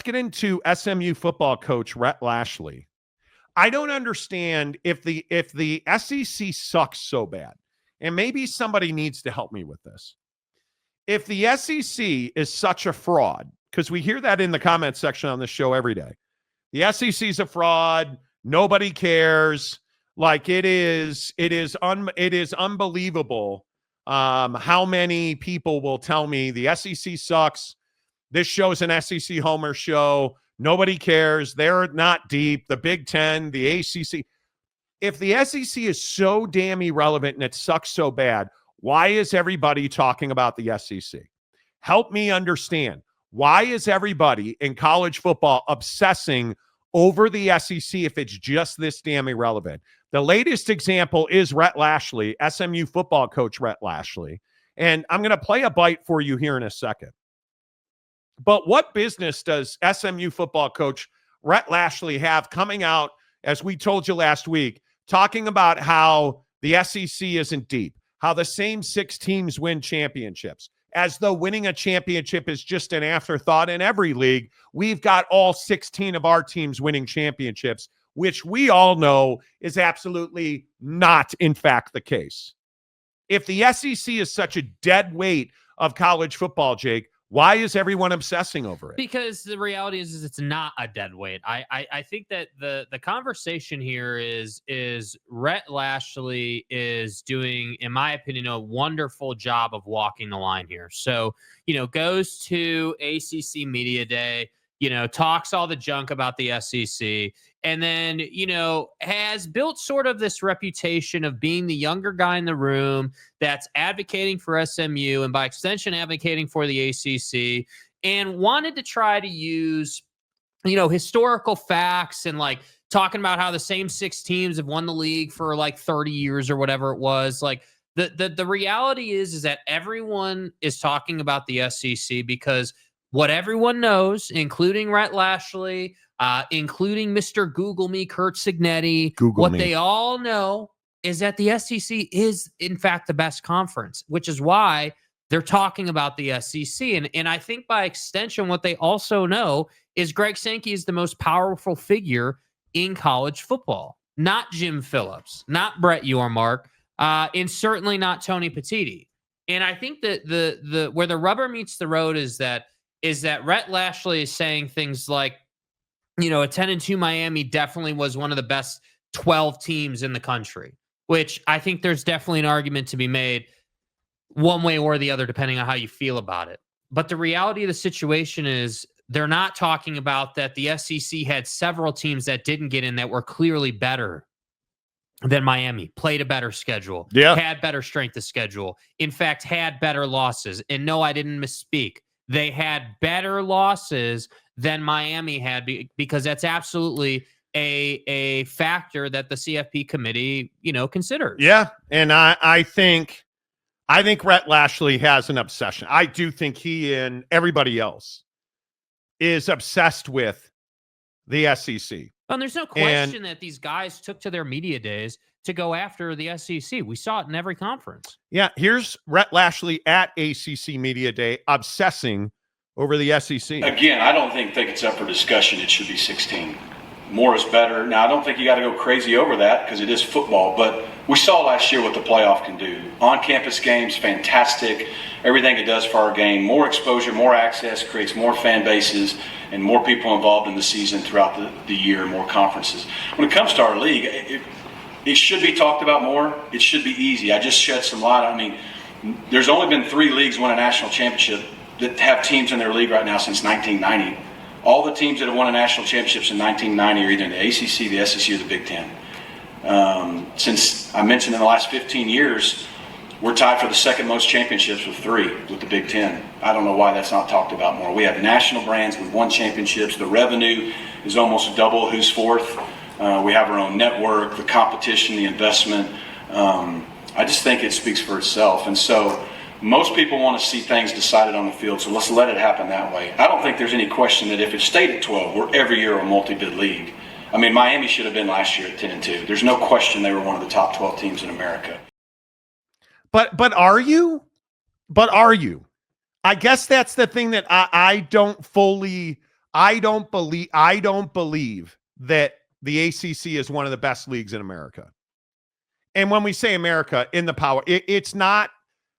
get into SMU football coach Rhett Lashlee. I don't understand if the SEC sucks so bad, and maybe somebody needs to help me with this. If the SEC is such a fraud, because we hear that in the comment section on this show every day, the SEC is a fraud. Nobody cares. Like it is unbelievable how many people will tell me the SEC sucks. This show's an SEC homer show. Nobody cares. They're not deep. The Big Ten, the ACC. If the SEC is so damn irrelevant and it sucks so bad, why is everybody talking about the SEC? Help me understand. Why is everybody in college football obsessing over the SEC if it's just this damn irrelevant? The latest example is Rhett Lashlee, SMU football coach Rhett Lashlee. And I'm going to play a bite for you here in a second. But what business does SMU football coach Rhett Lashlee have coming out, as we told you last week, talking about how the SEC isn't deep, how the same 6 teams win championships, as though winning a championship is just an afterthought in every league? We've got all 16 of our teams winning championships, which we all know is absolutely not, in fact, the case. If the SEC is such a dead weight of college football, Jake, why is everyone obsessing over it? Because the reality is it's not a dead weight. I think that the conversation here is Rhett Lashlee is doing, in my opinion, a wonderful job of walking the line here. So, goes to ACC Media Day, talks all the junk about the SEC, and then, has built sort of this reputation of being the younger guy in the room that's advocating for SMU and by extension advocating for the ACC, and wanted to try to use, historical facts and like talking about how the same 6 teams have won the league for like 30 years or whatever it was. Like the reality is that everyone is talking about the SEC because what everyone knows, including Rhett Lashlee, including Mr. Google Me, Kurt Signetti, they all know is that the SEC is, in fact, the best conference, which is why they're talking about the SEC. And I think by extension, what they also know is Greg Sankey is the most powerful figure in college football, not Jim Phillips, not Brett Yormark, and certainly not Tony Petitti. And I think that the where the rubber meets the road is that Rhett Lashlee is saying things like, a 10-2 Miami definitely was one of the best 12 teams in the country, which I think there's definitely an argument to be made one way or the other, depending on how you feel about it. But the reality of the situation is they're not talking about that the SEC had several teams that didn't get in that were clearly better than Miami, played a better schedule, had better strength of schedule, in fact, had better losses. And no, I didn't misspeak. They had better losses than Miami had because that's absolutely a factor that the CFP committee, considers. Yeah, and I think Rhett Lashlee has an obsession. I do think he and everybody else is obsessed with the SEC. And there's no question that these guys took to their media days to go after the SEC. We saw it in every conference. Yeah, here's Rhett Lashlee at ACC Media Day obsessing over the SEC. Again, I don't think it's up for discussion. It should be 16. More is better. Now, I don't think you got to go crazy over that because it is football, but we saw last year what the playoff can do. On-campus games, fantastic. Everything it does for our game. More exposure, more access, creates more fan bases and more people involved in the season throughout the year, more conferences. When it comes to our league, it should be talked about more. It should be easy. I just shed some light. I mean, there's only been 3 leagues win a national championship that have teams in their league right now since 1990. All the teams that have won a national championships in 1990 are either in the ACC, the SEC, or the Big Ten. Since I mentioned in the last 15 years, we're tied for the second most championships with 3 with the Big Ten. I don't know why that's not talked about more. We have national brands. We've won championships. The revenue is almost double who's fourth. We have our own network, the competition, the investment. I just think it speaks for itself. And so most people want to see things decided on the field, so let's let it happen that way. I don't think there's any question that if it stayed at 12, we're every year a multi-bid league. I mean, Miami should have been last year at 10-2. There's no question they were one of the top 12 teams in America. But are you? But are you? I guess that's the thing that I don't fully I don't believe that the ACC is one of the best leagues in America. And when we say America in the power, it's not.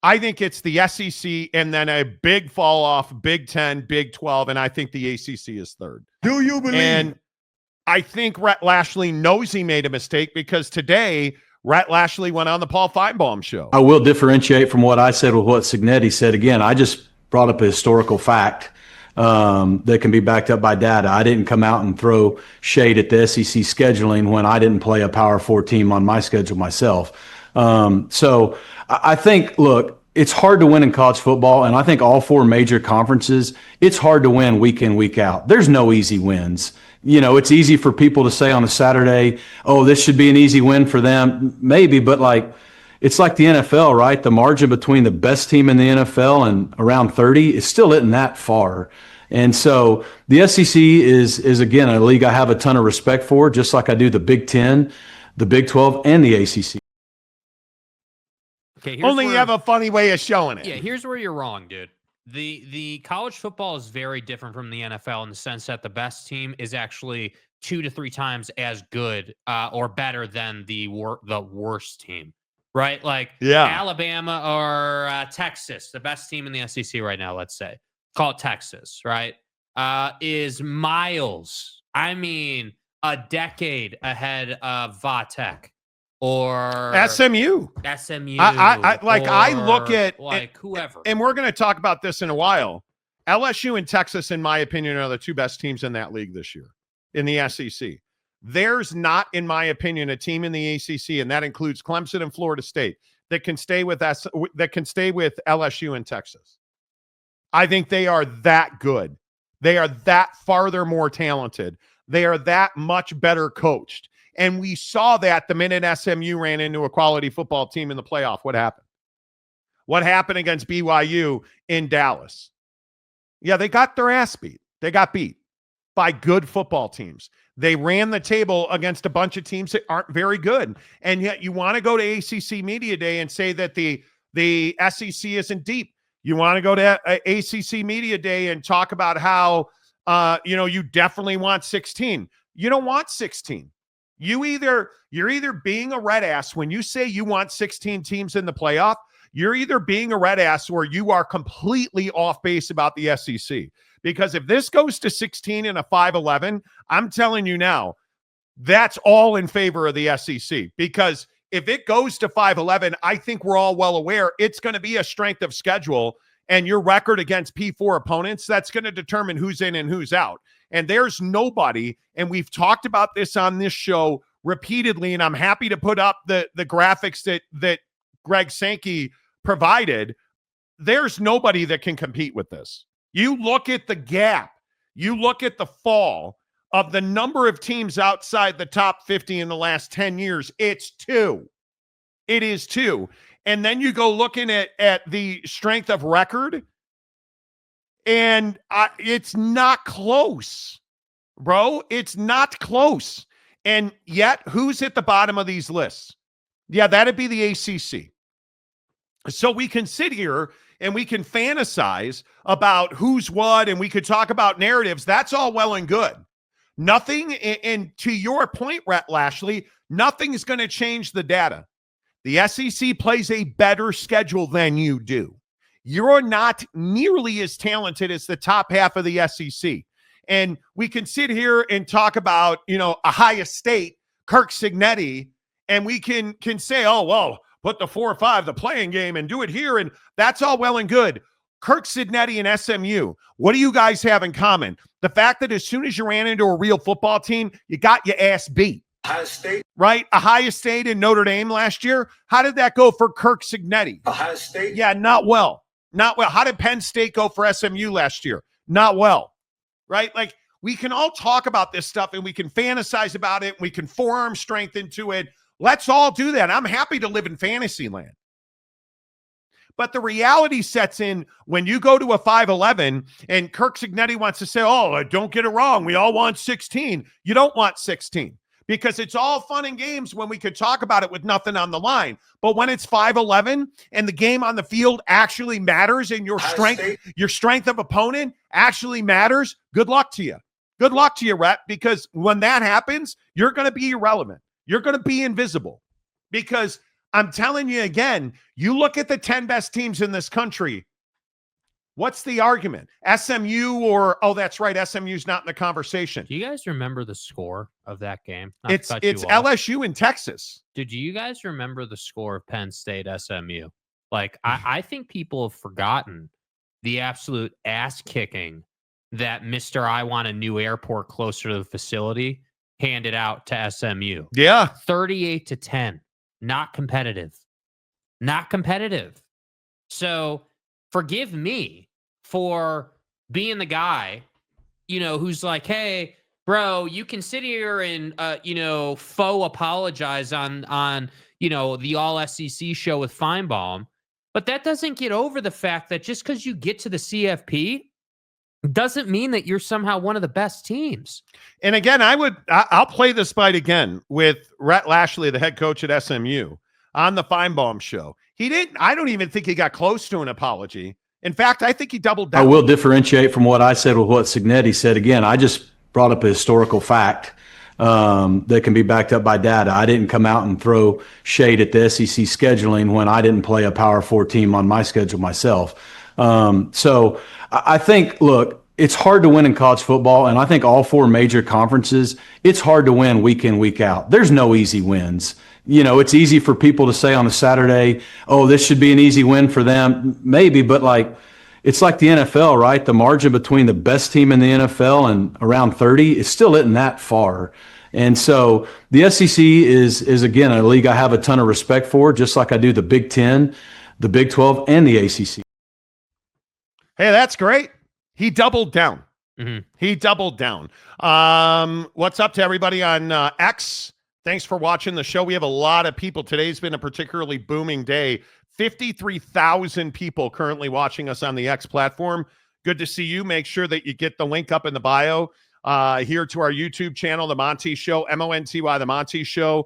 I think it's the SEC and then a big fall off, Big 10, Big 12, and I think the ACC is third. Do you believe? And I think Rhett Lashlee knows he made a mistake because today Rhett Lashlee went on the Paul Feinbaum show. I will differentiate from what I said with what Signetti said. Again, I just brought up a historical fact that can be backed up by data. I didn't come out and throw shade at the SEC scheduling when I didn't play a Power 4 team on my schedule myself. So I think, look, it's hard to win in college football, and I think all 4 major conferences, it's hard to win week in, week out. There's no easy wins. You know, it's easy for people to say on a Saturday, oh, this should be an easy win for them. Maybe, but like, it's like the NFL, right? The margin between the best team in the NFL and around 30 is still isn't that far. And so the SEC is again, a league I have a ton of respect for, just like I do the Big 10, the Big 12, and the ACC. Okay, Only you have a funny way of showing it. Yeah, here's where you're wrong, dude. The college football is very different from the NFL in the sense that the best team is actually 2 to 3 times as good or better than the worst team, right? Like Alabama or Texas, the best team in the SEC right now, let's say, call it Texas, right? Is miles, I mean, a decade ahead of Vatech. Or SMU. I look at like whoever, and we're going to talk about this in a while. LSU and Texas, in my opinion, are the 2 best teams in that league this year in the SEC. There's not, in my opinion, a team in the ACC, and that includes Clemson and Florida State, that can stay with LSU and Texas. I think they are that good. They are that farther more talented. They are that much better coached. And we saw that the minute SMU ran into a quality football team in the playoff. What happened? What happened against BYU in Dallas? Yeah, they got their ass beat. They got beat by good football teams. They ran the table against a bunch of teams that aren't very good. And yet you want to go to ACC Media Day and say that the SEC isn't deep. You want to go to ACC Media Day and talk about how, you definitely want 16. You don't want 16. You're either being a red ass when you say you want 16 teams in the playoff. You're either being a red ass or you are completely off base about the SEC. Because if this goes to 16 and a 5-11, I'm telling you now, that's all in favor of the SEC. Because if it goes to 5-11, I think we're all well aware it's going to be a strength of schedule, and your record against P4 opponents, that's going to determine who's in and who's out. And there's nobody, and we've talked about this on this show repeatedly, and I'm happy to put up the graphics that Greg Sankey provided. There's nobody that can compete with this. You look at the gap, you look at the fall of the number of teams outside the top 50 in the last 10 years, it's 2. It is 2. And then you go looking at the strength of record, and it's not close, bro. It's not close. And yet, who's at the bottom of these lists? Yeah, that'd be the ACC. So we can sit here and we can fantasize about who's what, and we could talk about narratives. That's all well and good. Nothing, and to your point, Rhett Lashlee, nothing is going to change the data. The SEC plays a better schedule than you do. You're not nearly as talented as the top half of the SEC. And we can sit here and talk about, Ohio State, Kirk Signetti, and we can say, oh, well, put the 4 or 5, the playing game, and do it here. And that's all well and good. Kirk Signetti and SMU, what do you guys have in common? The fact that as soon as you ran into a real football team, you got your ass beat. Ohio State. Right? Ohio State and Notre Dame last year. How did that go for Kirk Signetti? Ohio State. Yeah, not well. Not well. How did Penn State go for SMU last year? Not well. Right? Like, we can all talk about this stuff and we can fantasize about it. We can forearm strength into it. Let's all do that. I'm happy to live in fantasy land. But the reality sets in when you go to a 5-11 and Kirk Signetti wants to say, oh, don't get it wrong. We all want 16. You don't want 16 because it's all fun and games when we could talk about it with nothing on the line. But when it's 5-11 and the game on the field actually matters and your strength of opponent actually matters, good luck to you. Good luck to you, Rhett, because when that happens, you're going to be irrelevant. You're going to be invisible. Because I'm telling you again, you look at the 10 best teams in this country, what's the argument? SMU oh, that's right, SMU's not in the conversation. Do you guys remember the score of that game? It's LSU in Texas. Do you guys remember the score of Penn State SMU? Like, I think people have forgotten the absolute ass kicking that Mr. I want a new airport closer to the facility handed out to SMU. Yeah. 38-10. Not competitive. Not competitive. So forgive me for being the guy, who's like, hey, bro, you can sit here and, faux apologize on the all SEC show with Feinbaum. But that doesn't get over the fact that just because you get to the CFP doesn't mean that you're somehow one of the best teams. And again, I'll play this fight again with Rhett Lashlee, the head coach at SMU, on the Feinbaum show. I don't even think he got close to an apology. In fact, I think he doubled down. I will differentiate from what I said with what Signetti said. Again, I just brought up a historical fact that can be backed up by data. I didn't come out and throw shade at the SEC scheduling when I didn't play a Power 4 team on my schedule myself. So I think, look, it's hard to win in college football, and I think all 4 major conferences, it's hard to win week in, week out. There's no easy wins. It's easy for people to say on a Saturday, oh, this should be an easy win for them. Maybe, but it's like the NFL, right? The margin between the best team in the NFL and around 30 is still isn't that far. And so the SEC is again, a league I have a ton of respect for, just like I do the Big 10, the Big 12, and the ACC. Hey, that's great. He doubled down. Mm-hmm. He doubled down. What's up to everybody on X? Thanks for watching the show. We have a lot of people. Today's been a particularly booming day. 53,000 people currently watching us on the X platform. Good to see you. Make sure that you get the link up in the bio here to our YouTube channel, The Monty Show, MONTY, The Monty Show.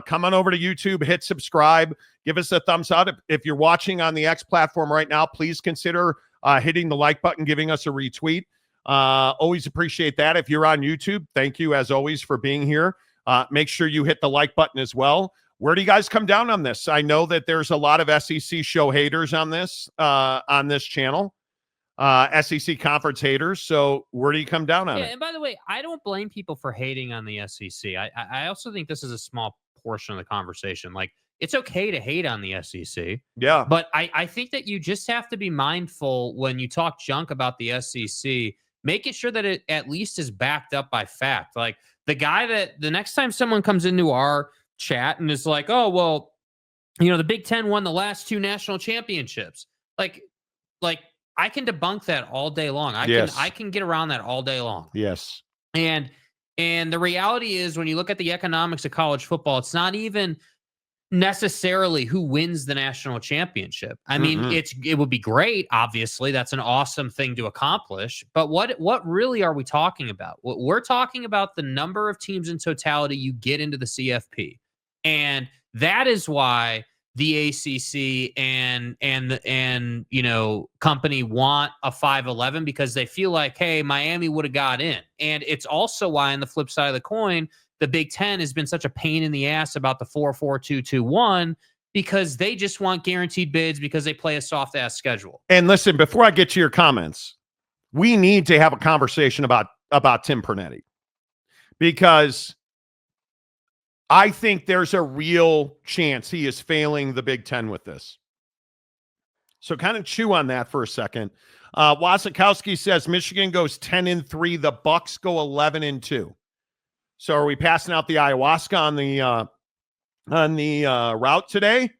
Come on over to YouTube, hit subscribe, give us a thumbs up. If you're watching on the X platform right now, please consider hitting the like button, giving us a retweet. Always appreciate that. If you're on YouTube, thank you as always for being here. Make sure you hit the like button as well. Where do you guys come down on this? I know that there's a lot of SEC show haters on this channel, SEC conference haters. So where do you come down on it? And by the way, I don't blame people for hating on the SEC. I also think this is a small portion of the conversation. Like, it's okay to hate on the SEC. Yeah. But I think that you just have to be mindful when you talk junk about the SEC, making sure that it at least is backed up by fact. Like, the guy that the next time someone comes into our chat and is like, oh, well, the Big 10 won the last 2 national championships. Like I can debunk that all day long. I can get around that all day long. Yes. And the reality is, when you look at the economics of college football, it's not even necessarily who wins the national championship. I mean, it would be great. Obviously, that's an awesome thing to accomplish. But what really are we talking about? We're talking about the number of teams in totality you get into the CFP, and that is why the ACC and company want a 5-11, because they feel like, hey, Miami would have got in. And it's also why, on the flip side of the coin, the Big 10 has been such a pain in the ass about the 4-4-2-2-1, because they just want guaranteed bids because they play a soft ass schedule. And listen, before I get to your comments, we need to have a conversation about Tim Pernetti, because I think there's a real chance he is failing the Big 10 with this. So kind of chew on that for a second. Wasikowski says Michigan goes 10-3. The Bucks go 11-2. So are we passing out the ayahuasca on the route today?